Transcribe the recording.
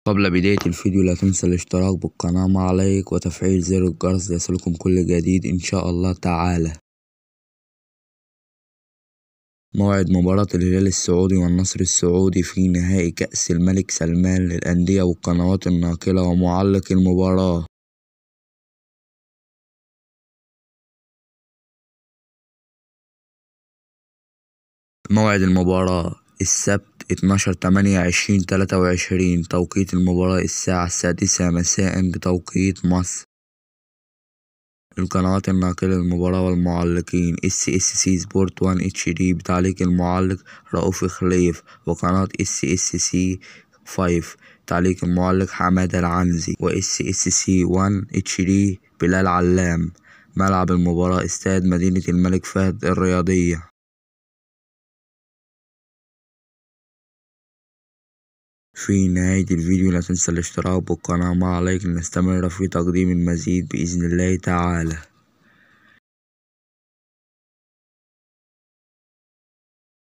قبل بداية الفيديو لا تنسى الاشتراك بالقناة مع لايك وتفعيل زر الجرس ليصلكم كل جديد إن شاء الله تعالى. موعد مباراة الهلال السعودي والنصر السعودي في نهائي كأس الملك سلمان للأندية والقنوات الناقلة ومعلق المباراة. موعد المباراة السبت 12/8/2023، توقيت المباراة الساعة 6 مساء بتوقيت مصر. القنوات الناقلة للمباراة والمعلقين: SSC سبورت 1 HD بتعليق المعلق رؤوف خليف، وقناة SSC 5 تعليق المعلق حمادة العنزي، و SSC 1 HD بلال علام. ملعب المباراة استاد مدينة الملك فهد الرياضية. في نهاية الفيديو لا تنسى الاشتراك بالقناة مع لايك لنستمر في تقديم المزيد بإذن الله تعالى.